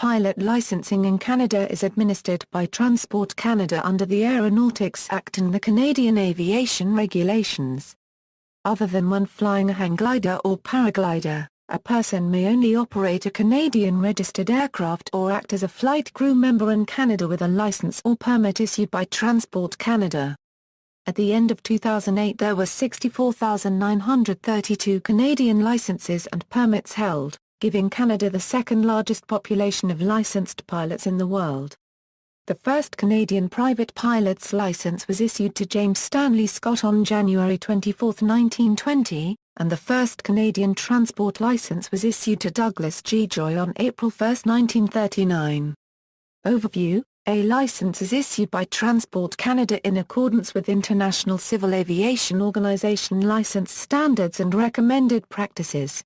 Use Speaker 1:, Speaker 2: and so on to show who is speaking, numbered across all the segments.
Speaker 1: pilot licensing in Canada is administered by Transport Canada under the Aeronautics Act and the Canadian Aviation Regulations. Other than when flying a hang glider or paraglider, a person may only operate a Canadian-registered aircraft or act as a flight crew member in Canada with a license or permit issued by Transport Canada. At the end of 2008 there were 64,932 Canadian licenses and permits held, giving Canada the second largest population of licensed pilots in the world. The first Canadian private pilot's license was issued to James Stanley Scott on January 24, 1920, and the first Canadian transport license was issued to Douglas G. Joy on April 1, 1939. Overview: A license is issued by Transport Canada in accordance with International Civil Aviation Organization license standards and recommended practices.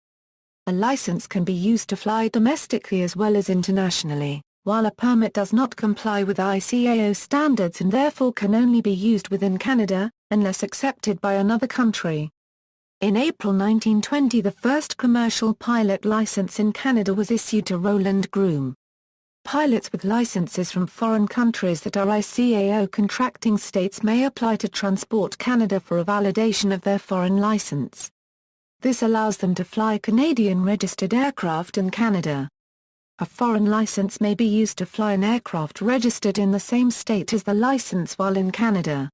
Speaker 1: A license can be used to fly domestically as well as internationally, while a permit does not comply with ICAO standards and therefore can only be used within Canada, unless accepted by another country. In April 1920 the first commercial pilot license in Canada was issued to Roland Groom. Pilots with licenses from foreign countries that are ICAO contracting states may apply to Transport Canada for a validation of their foreign license. This allows them to fly Canadian-registered aircraft in Canada. A foreign license may be used to fly an aircraft registered in the same state as the license while in Canada.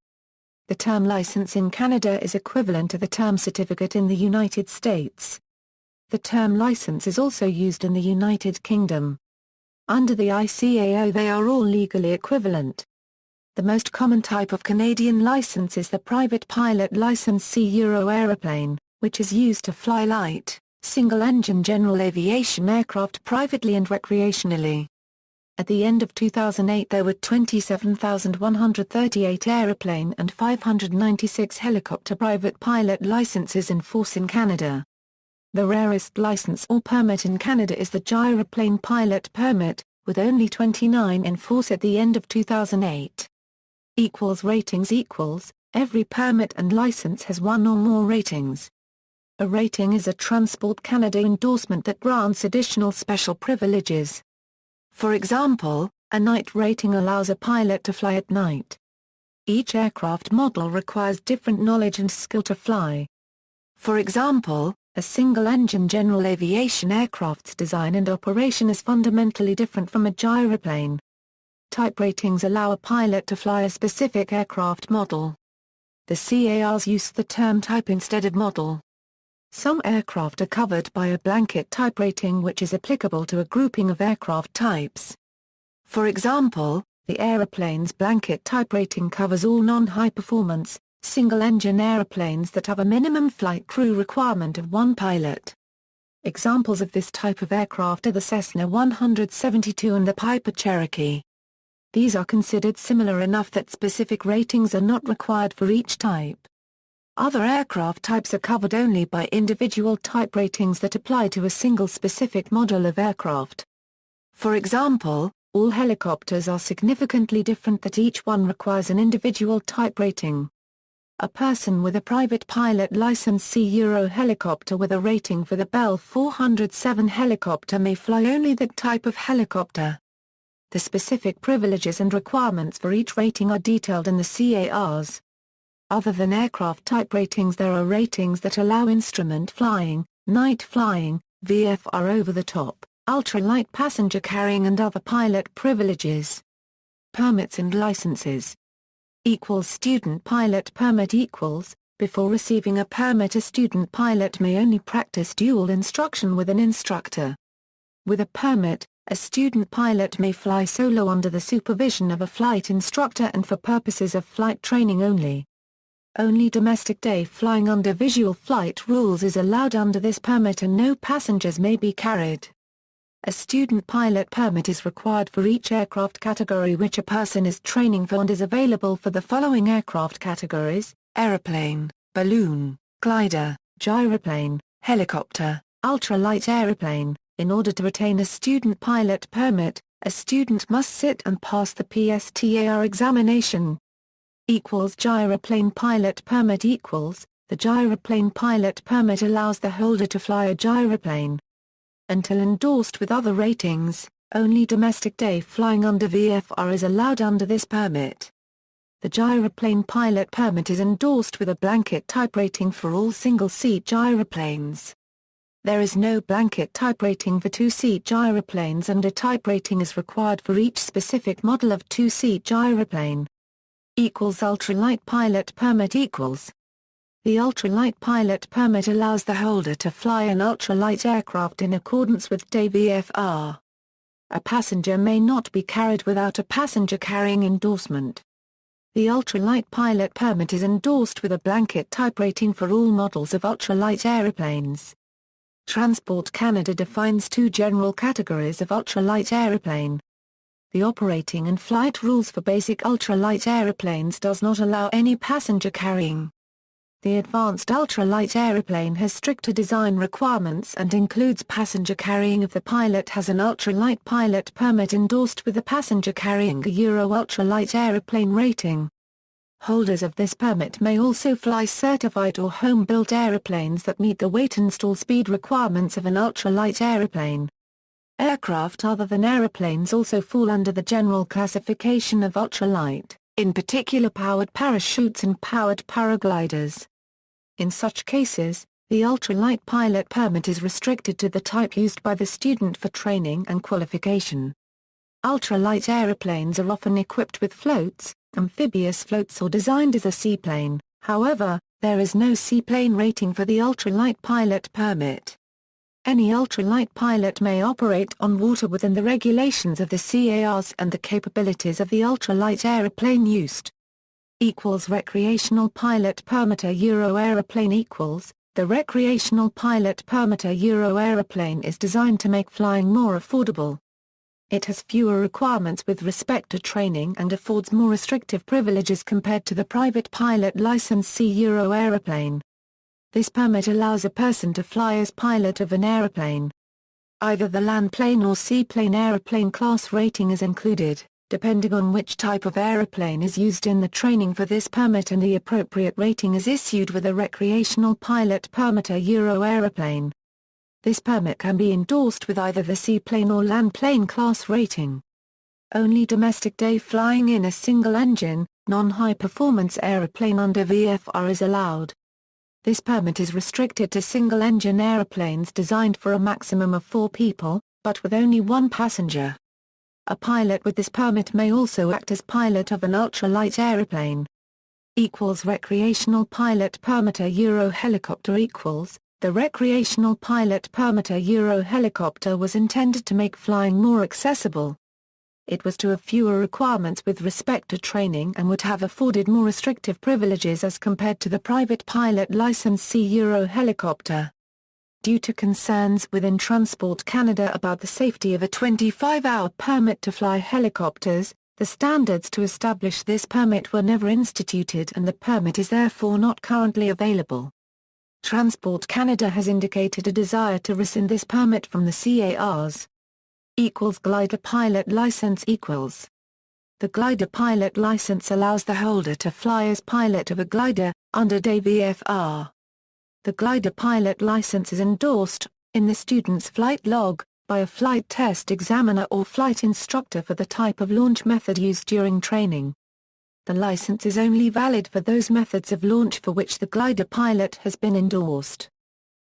Speaker 1: The term license in Canada is equivalent to the term certificate in the United States. The term license is also used in the United Kingdom. Under the ICAO they are all legally equivalent. The most common type of Canadian license is the private pilot license C-Euro aeroplane, which is used to fly light, single-engine general aviation aircraft privately and recreationally. At the end of 2008 there were 27,138 aeroplane and 596 helicopter private pilot licenses in force in Canada. The rarest license or permit in Canada is the gyroplane pilot permit, with only 29 in force at the end of 2008. Ratings equals, every permit and license has one or more ratings. A rating is a Transport Canada endorsement that grants additional special privileges. For example, a night rating allows a pilot to fly at night. Each aircraft model requires different knowledge and skill to fly. For example, a single-engine general aviation aircraft's design and operation is fundamentally different from a gyroplane. Type ratings allow a pilot to fly a specific aircraft model. The CARs use the term type instead of model. Some aircraft are covered by a blanket type rating which is applicable to a grouping of aircraft types. For example, the aeroplane's blanket type rating covers all non-high-performance, single-engine aeroplanes that have a minimum flight crew requirement of one pilot. Examples of this type of aircraft are the Cessna 172 and the Piper Cherokee. These are considered similar enough that specific ratings are not required for each type. Other aircraft types are covered only by individual type ratings that apply to a single specific model of aircraft. For example, all helicopters are significantly different that each one requires an individual type rating. A person with a private pilot license C-Euro helicopter with a rating for the Bell 407 helicopter may fly only that type of helicopter. The specific privileges and requirements for each rating are detailed in the CARs. Other than aircraft type ratings there are ratings that allow instrument flying, night flying, VFR over-the-top, ultralight passenger carrying and other pilot privileges. Permits and licenses. Student pilot permit equals, before receiving a permit a student pilot may only practice dual instruction with an instructor. With a permit, a student pilot may fly solo under the supervision of a flight instructor and for purposes of flight training only. Only domestic day flying under visual flight rules is allowed under this permit and no passengers may be carried. A student pilot permit is required for each aircraft category which a person is training for and is available for the following aircraft categories: aeroplane, balloon, glider, gyroplane, helicopter, ultralight aeroplane. In order to retain a student pilot permit, a student must sit and pass the PSTAR examination. Gyroplane pilot permit equals, the gyroplane pilot permit allows the holder to fly a gyroplane. Until endorsed with other ratings, Only domestic day flying under VFR is allowed under this permit. The gyroplane pilot permit is endorsed with a blanket type rating for all single-seat gyroplanes. There is no blanket type rating for two-seat gyroplanes, and a type rating is required for each specific model of two-seat gyroplane. Ultralight pilot permit equals. The ultralight pilot permit allows the holder to fly an ultralight aircraft in accordance with day VFR. A passenger may not be carried without a passenger carrying endorsement. The ultralight pilot permit is endorsed with a blanket type rating for all models of ultralight aeroplanes. Transport Canada defines two general categories of ultralight aeroplane. The operating and flight rules for basic ultralight aeroplanes does not allow any passenger carrying. The advanced ultralight aeroplane has stricter design requirements and includes passenger carrying if the pilot has an ultralight pilot permit endorsed with the passenger carrying a Euro ultralight aeroplane rating. Holders of this permit may also fly certified or home-built aeroplanes that meet the weight and stall speed requirements of an ultralight aeroplane. Aircraft other than aeroplanes also fall under the general classification of ultralight, in particular powered parachutes and powered paragliders. In such cases, the ultralight pilot permit is restricted to the type used by the student for training and qualification. Ultralight aeroplanes are often equipped with floats, amphibious floats, or designed as a seaplane. However, there is no seaplane rating for the ultralight pilot permit. Any ultralight pilot may operate on water within the regulations of the CARs and the capabilities of the ultralight aeroplane used. Recreational pilot permit. A Euro aeroplane equals. The recreational pilot permit. A Euro aeroplane is designed to make flying more affordable. It has fewer requirements with respect to training and affords more restrictive privileges compared to the private pilot license C Euro aeroplane. This permit allows a person to fly as pilot of an aeroplane. Either the land plane or seaplane aeroplane class rating is included, depending on which type of aeroplane is used in the training for this permit, and the appropriate rating is issued with a recreational pilot permit. A Euro aeroplane. This permit can be endorsed with either the seaplane or land plane class rating. Only domestic day flying in a single-engine, non-high-performance aeroplane under VFR is allowed. This permit is restricted to single-engine aeroplanes designed for a maximum of 4 people, but with only 1 passenger. A pilot with this permit may also act as pilot of an ultralight aeroplane. Recreational pilot permit. A Euro helicopter equals. The recreational pilot permit. A Euro helicopter was intended to make flying more accessible. It was to have fewer requirements with respect to training and would have afforded more restrictive privileges as compared to the private pilot license C Euro helicopter. Due to concerns within Transport Canada about the safety of a 25-hour permit to fly helicopters, the standards to establish this permit were never instituted, and the permit is therefore not currently available. Transport Canada has indicated a desire to rescind this permit from the CARs. Glider pilot license equals. The glider pilot license allows the holder to fly as pilot of a glider, under day VFR. The glider pilot license is endorsed, in the student's flight log, by a flight test examiner or flight instructor for the type of launch method used during training. The license is only valid for those methods of launch for which the glider pilot has been endorsed.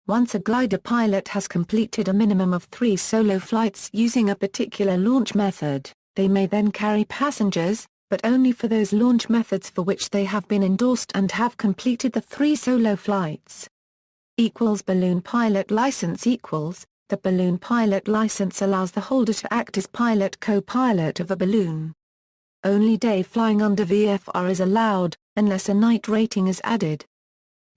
Speaker 1: Once a glider pilot has completed a minimum of 3 solo flights using a particular launch method, they may then carry passengers, but only for those launch methods for which they have been endorsed and have completed the 3 solo flights. Balloon pilot license equals. The balloon pilot license allows the holder to act as pilot co-pilot of a balloon. Only day flying under VFR is allowed, unless a night rating is added.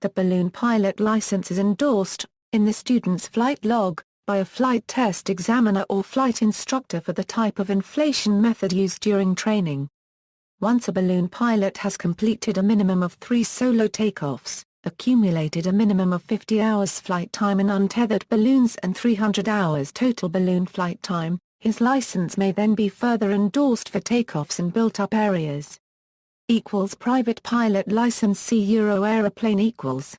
Speaker 1: The balloon pilot license is endorsed, in the student's flight log, by a flight test examiner or flight instructor for the type of inflation method used during training. Once a balloon pilot has completed a minimum of 3 solo takeoffs, accumulated a minimum of 50 hours flight time in untethered balloons and 300 hours total balloon flight time, his license may then be further endorsed for takeoffs in built-up areas. Private pilot license C Euro aeroplane equals.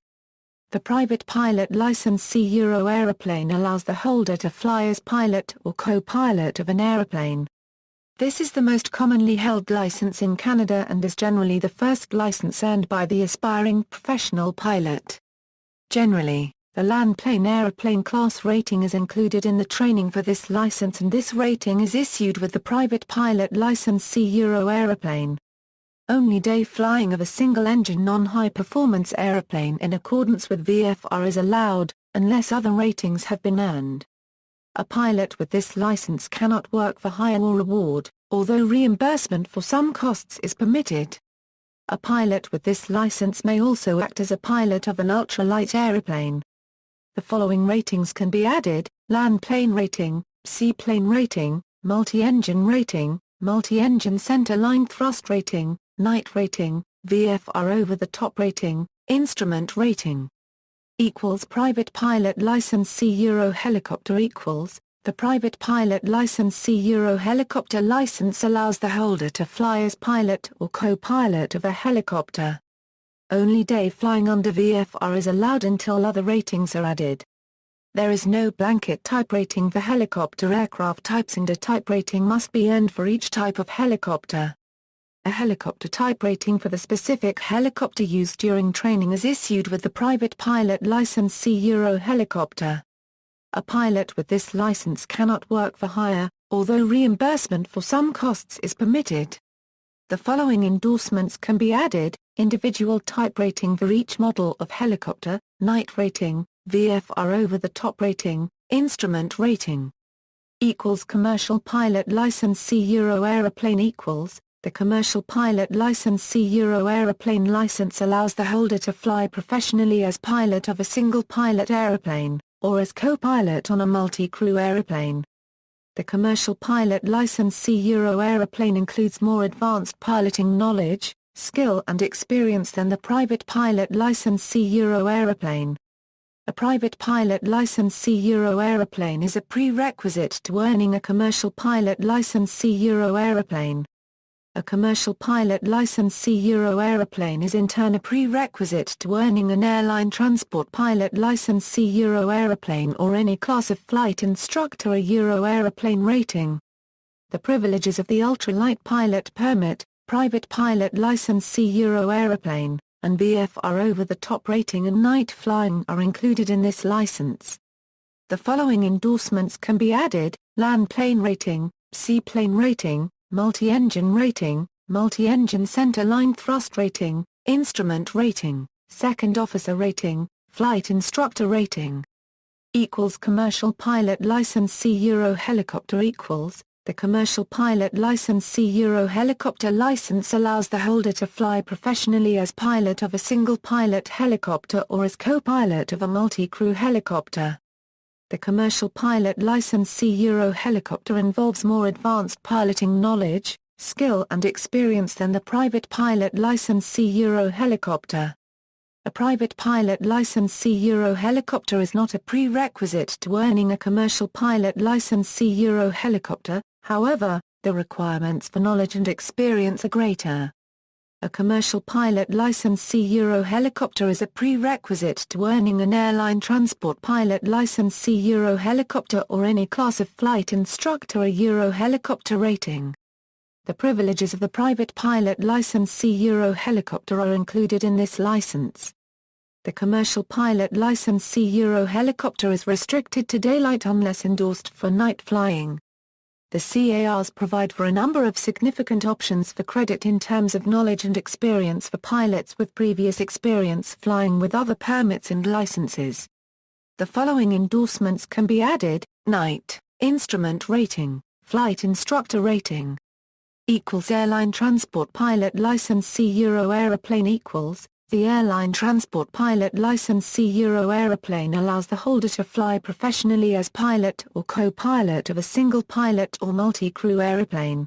Speaker 1: The private pilot license C Euro aeroplane allows the holder to fly as pilot or co-pilot of an aeroplane. This is the most commonly held license in Canada and is generally the first license earned by the aspiring professional pilot. Generally, the land plane aeroplane class rating is included in the training for this license, and this rating is issued with the private pilot license C Euro aeroplane. Only day flying of a single-engine non-high-performance aeroplane in accordance with VFR is allowed, unless other ratings have been earned. A pilot with this license cannot work for hire or reward, although reimbursement for some costs is permitted. A pilot with this license may also act as a pilot of an ultralight aeroplane. The following ratings can be added: land plane rating, seaplane rating, multi-engine rating, multi-engine center line thrust rating, night rating, VFR over-the-top rating, instrument rating. Private pilot license C Euro helicopter The private pilot license C Euro helicopter license allows the holder to fly as pilot or co-pilot of a helicopter. Only day flying under VFR is allowed until other ratings are added. There is no blanket type rating for helicopter aircraft types, and a type rating must be earned for each type of helicopter. A helicopter type rating for the specific helicopter used during training is issued with the private pilot license C Euro helicopter. A pilot with this license cannot work for hire, although reimbursement for some costs is permitted. The following endorsements can be added: individual type rating for each model of helicopter, night rating, VFR over-the-top rating, instrument rating. Commercial pilot license C Euro aeroplane The commercial pilot license C Euro aeroplane license allows the holder to fly professionally as pilot of a single-pilot aeroplane, or as co-pilot on a multi-crew aeroplane. The commercial pilot license C Euro aeroplane includes more advanced piloting knowledge, skill and experience than the private pilot license C Euro aeroplane. A private pilot license C Euro aeroplane is a prerequisite to earning a commercial pilot license C Euro aeroplane. A commercial pilot license C Euro aeroplane is in turn a prerequisite to earning an airline transport pilot license C Euro aeroplane or any class of flight instructor a Euro aeroplane rating. The privileges of the ultralight pilot permit, private pilot license C Euro aeroplane, and VFR over-the-top rating and night flying are included in this license. The following endorsements can be added: land plane rating, seaplane rating, multi-engine rating, multi-engine center line thrust rating, instrument rating, second officer rating, flight instructor rating. Commercial pilot license C Euro helicopter The commercial pilot license C Euro helicopter license allows the holder to fly professionally as pilot of a single-pilot helicopter or as co-pilot of a multi-crew helicopter. The commercial pilot license C Euro helicopter involves more advanced piloting knowledge, skill and experience than the private pilot license C Euro helicopter. A private pilot license C Euro helicopter is not a prerequisite to earning a commercial pilot license C Euro helicopter, however, the requirements for knowledge and experience are greater. A commercial pilot license C Euro helicopter is a prerequisite to earning an airline transport pilot license C Euro helicopter or any class of flight instructor a Euro helicopter rating. The privileges of the private pilot license C Euro helicopter are included in this license. The commercial pilot license C Euro helicopter is restricted to daylight unless endorsed for night flying. The CARs provide for a number of significant options for credit in terms of knowledge and experience for pilots with previous experience flying with other permits and licenses. The following endorsements can be added: night, instrument rating, flight instructor rating. Airline transport pilot license C Euro aeroplane The airline transport pilot license C Euro aeroplane allows the holder to fly professionally as pilot or co-pilot of a single pilot or multi-crew aeroplane.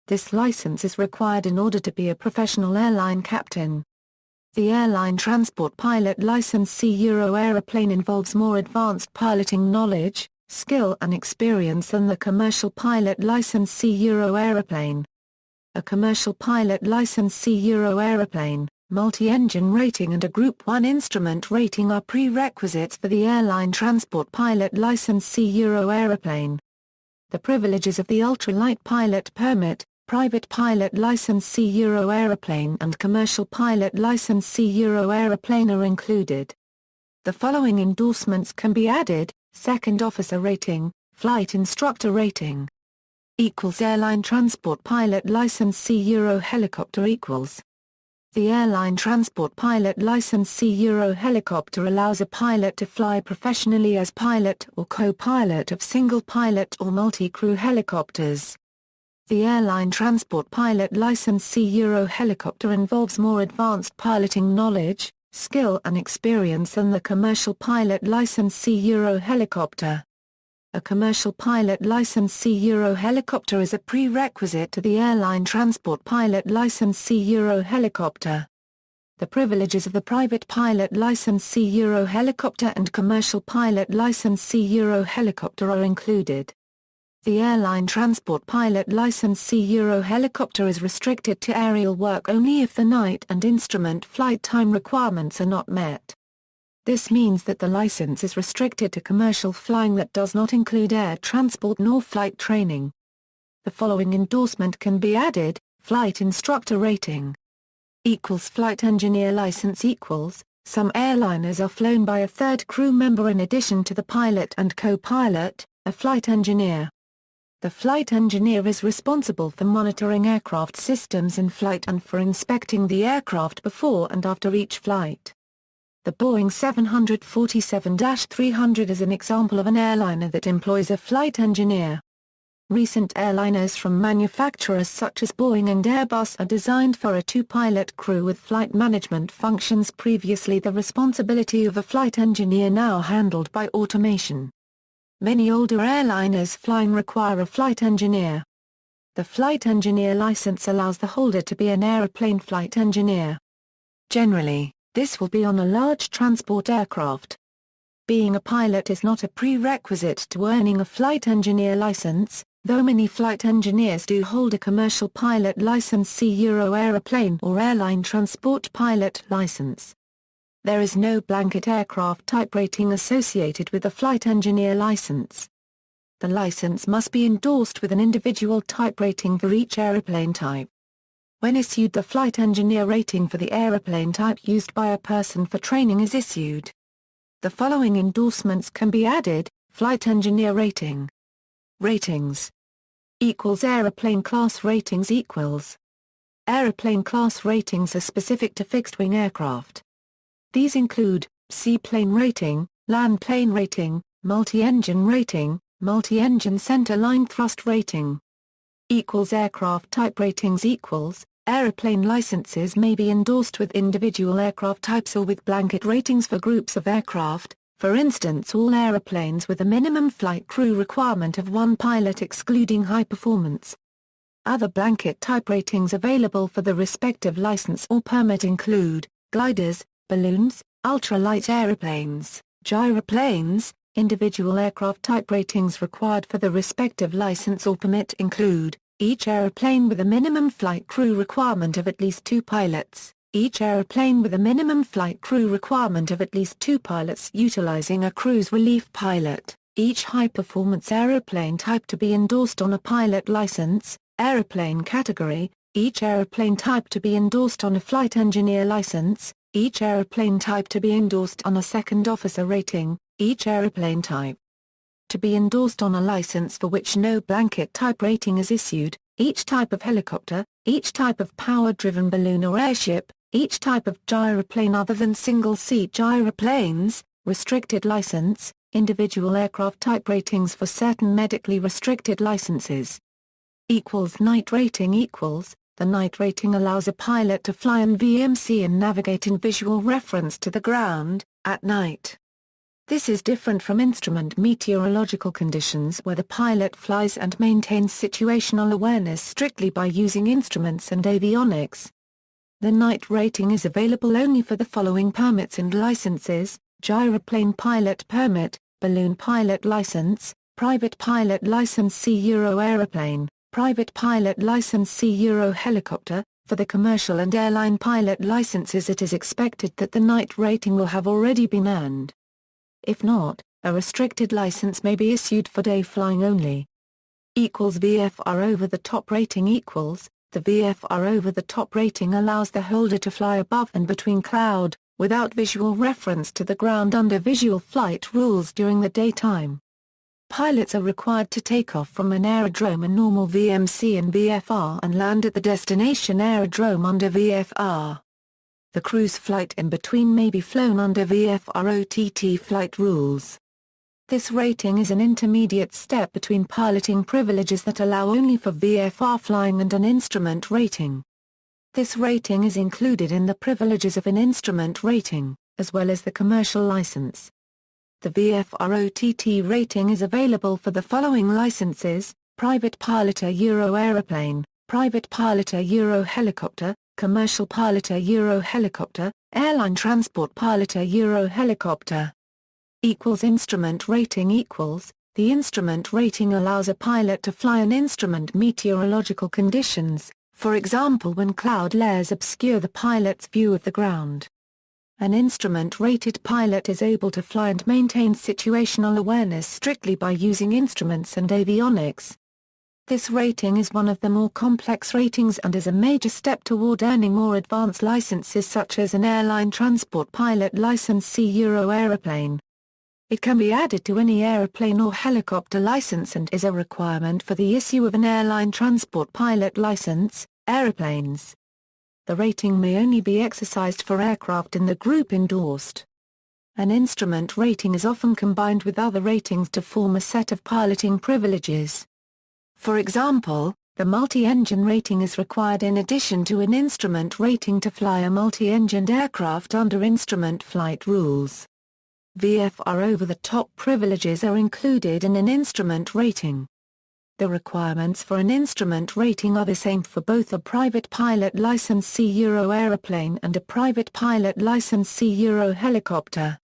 Speaker 1: This license is required in order to be a professional airline captain. The airline transport pilot license C Euro aeroplane involves more advanced piloting knowledge, skill and experience than the commercial pilot license C Euro aeroplane. A commercial pilot license C Euro aeroplane, multi-engine rating and a Group 1 instrument rating are prerequisites for the airline transport pilot license C Euro aeroplane. The privileges of the ultralight pilot permit, private pilot license C Euro aeroplane and commercial pilot license C Euro aeroplane are included. The following endorsements can be added: second officer rating, flight instructor rating. Airline transport pilot license C Euro helicopter equals. The airline transport pilot license C Euro helicopter allows a pilot to fly professionally as pilot or co-pilot of single-pilot or multi-crew helicopters. The airline transport pilot license C Euro helicopter involves more advanced piloting knowledge, skill and experience than the commercial pilot license C Euro helicopter. A commercial pilot license C Euro helicopter is a prerequisite to the airline transport pilot license C Euro helicopter. The privileges of the private pilot license C Euro helicopter and commercial pilot license C Euro helicopter are included. The airline transport pilot license C Euro helicopter is restricted to aerial work only if the night and instrument flight time requirements are not met. This means that the license is restricted to commercial flying that does not include air transport nor flight training. The following endorsement can be added: flight instructor rating. Flight engineer license equals. Some airliners are flown by a third crew member in addition to the pilot and co-pilot, a flight engineer. The flight engineer is responsible for monitoring aircraft systems in flight and for inspecting the aircraft before and after each flight. The Boeing 747-300 is an example of an airliner that employs a flight engineer. Recent airliners from manufacturers such as Boeing and Airbus are designed for a two-pilot crew with flight management functions, previously the responsibility of a flight engineer, now handled by automation. Many older airliners flying require a flight engineer. The flight engineer license allows the holder to be an aeroplane flight engineer. Generally, this will be on a large transport aircraft. Being a pilot is not a prerequisite to earning a flight engineer license, though many flight engineers do hold a commercial pilot license C Euro aeroplane or airline transport pilot license. There is no blanket aircraft type rating associated with a flight engineer license. The license must be endorsed with an individual type rating for each aeroplane type. When issued, the flight engineer rating for the aeroplane type used by a person for training is issued. The following endorsements can be added: flight engineer rating. Ratings aeroplane class ratings equals. Aeroplane class ratings are specific to fixed-wing aircraft. These include seaplane rating, land plane rating, multi-engine rating, multi-engine center-line thrust rating. Aircraft type ratings equals. Aeroplane licenses may be endorsed with individual aircraft types or with blanket ratings for groups of aircraft, for instance all aeroplanes with a minimum flight crew requirement of one pilot excluding high performance. Other blanket type ratings available for the respective license or permit include gliders, balloons, ultralight aeroplanes, gyroplanes. Individual aircraft type ratings required for the respective license or permit include each aeroplane with a minimum flight crew requirement of at least 2 pilots, each aeroplane with a minimum flight crew requirement of at least 2 pilots utilizing a cruise relief pilot, each high-performance aeroplane type to be endorsed on a pilot license, aeroplane category, each aeroplane type to be endorsed on a flight engineer license, each aeroplane type to be endorsed on a second officer rating, each aeroplane type to be endorsed on a license for which no blanket type rating is issued, each type of helicopter, each type of power-driven balloon or airship, each type of gyroplane other than single-seat gyroplanes, restricted license, individual aircraft type ratings for certain medically restricted licenses. Night rating equals. The night rating allows a pilot to fly in VMC and navigate in visual reference to the ground, at night. This is different from instrument meteorological conditions where the pilot flies and maintains situational awareness strictly by using instruments and avionics. The night rating is available only for the following permits and licenses: gyroplane pilot permit, balloon pilot license, private pilot license C Euro aeroplane, private pilot license C Euro helicopter, For the commercial and airline pilot licenses, it is expected that the night rating will have already been earned. If not, a restricted license may be issued for day flying only. VFR over the top rating equals, the VFR over the top rating allows the holder to fly above and between cloud, without visual reference to the ground under visual flight rules during the daytime. Pilots are required to take off from an aerodrome in normal VMC and VFR and land at the destination aerodrome under VFR. The cruise flight in between may be flown under VFR OTT flight rules. This rating is an intermediate step between piloting privileges that allow only for VFR flying and an instrument rating. This rating is included in the privileges of an instrument rating, as well as the commercial license. The VFR OTT rating is available for the following licenses: Private Piloter Euro Aeroplane, Private Piloter Euro Helicopter, Commercial Piloter Euro Helicopter, Airline Transport Piloter Euro Helicopter. Instrument rating equals, the instrument rating allows a pilot to fly an instrument meteorological conditions, for example when cloud layers obscure the pilot's view of the ground. An instrument-rated pilot is able to fly and maintain situational awareness strictly by using instruments and avionics. This rating is one of the more complex ratings and is a major step toward earning more advanced licenses such as an Airline Transport Pilot License C Euro Aeroplane. It can be added to any aeroplane or helicopter license and is a requirement for the issue of an Airline Transport Pilot License, aeroplanes. The rating may only be exercised for aircraft in the group endorsed. An instrument rating is often combined with other ratings to form a set of piloting privileges. For example, the multi-engine rating is required in addition to an instrument rating to fly a multi-engined aircraft under instrument flight rules. VFR over-the-top privileges are included in an instrument rating. The requirements for an instrument rating are the same for both a Private Pilot License C Euro Aeroplane and a Private Pilot License C Euro Helicopter.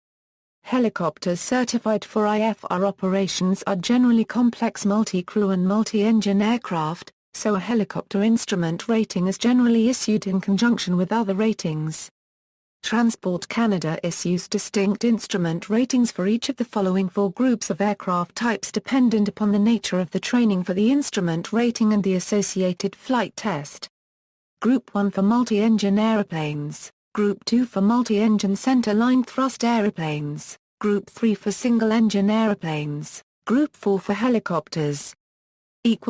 Speaker 1: Helicopters certified for IFR operations are generally complex multi-crew and multi-engine aircraft, so a helicopter instrument rating is generally issued in conjunction with other ratings. Transport Canada issues distinct instrument ratings for each of the following four groups of aircraft types dependent upon the nature of the training for the instrument rating and the associated flight test. Group 1 for multi-engine aeroplanes, Group 2 for multi-engine center-line thrust aeroplanes, Group 3 for single-engine aeroplanes, Group 4 for helicopters.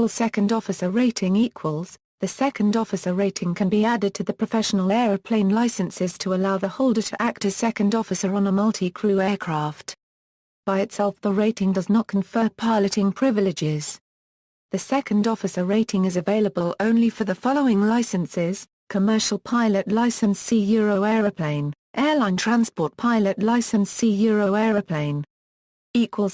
Speaker 1: Second officer rating equals. The second officer rating can be added to the professional aeroplane licenses to allow the holder to act as second officer on a multi-crew aircraft. By itself the rating does not confer piloting privileges. The second officer rating is available only for the following licenses: Commercial Pilot License C Euro Aeroplane, Airline Transport Pilot License C Euro Aeroplane.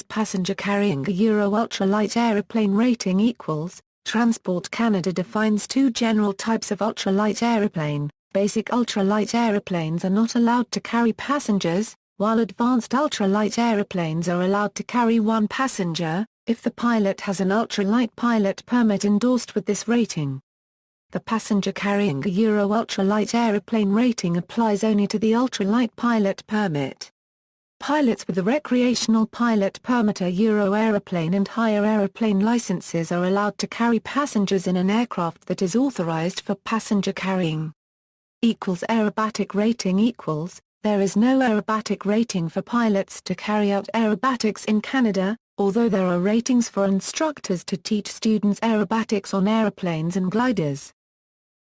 Speaker 1: Passenger Carrying Euro Ultralight Aeroplane rating equals. Transport Canada defines two general types of ultralight aeroplane. Basic ultralight aeroplanes are not allowed to carry passengers, while advanced ultralight aeroplanes are allowed to carry one passenger, if the pilot has an ultralight pilot permit endorsed with this rating. The passenger carrying a Euro ultralight aeroplane rating applies only to the ultralight pilot permit. Pilots with a recreational pilot permit, a Euro aeroplane and higher aeroplane licenses are allowed to carry passengers in an aircraft that is authorized for passenger carrying. Aerobatic rating equals, there is no aerobatic rating for pilots to carry out aerobatics in Canada, although there are ratings for instructors to teach students aerobatics on aeroplanes and gliders.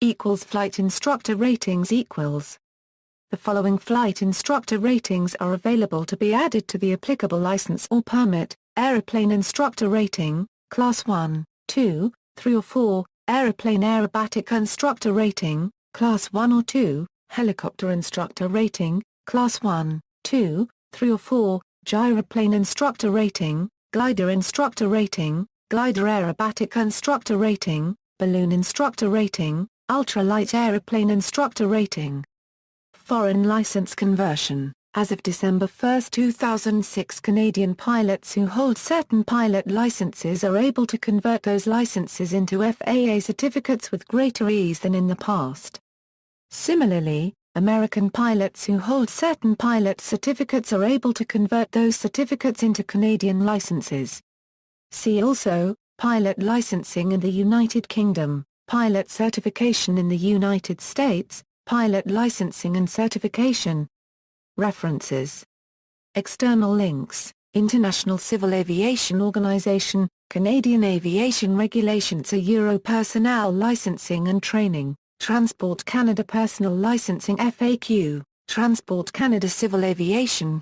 Speaker 1: Flight instructor ratings equals. The following flight instructor ratings are available to be added to the applicable license or permit: Aeroplane Instructor Rating, Class 1, 2, 3 or 4, Aeroplane Aerobatic Instructor Rating, Class 1 or 2, Helicopter Instructor Rating, Class 1, 2, 3 or 4, Gyroplane Instructor Rating, Glider Instructor Rating, Glider Aerobatic Instructor Rating, Balloon Instructor Rating, Ultralight Aeroplane Instructor Rating. Foreign license conversion. As of December 1, 2006, Canadian pilots who hold certain pilot licenses are able to convert those licenses into FAA certificates with greater ease than in the past. Similarly, American pilots who hold certain pilot certificates are able to convert those certificates into Canadian licenses. See also, pilot licensing in the United Kingdom, pilot certification in the United States, pilot licensing and certification. References. External links: International Civil Aviation Organization, Canadian Aviation Regulations, Euro Personnel Licensing and Training, Transport Canada Personal Licensing FAQ, Transport Canada Civil Aviation,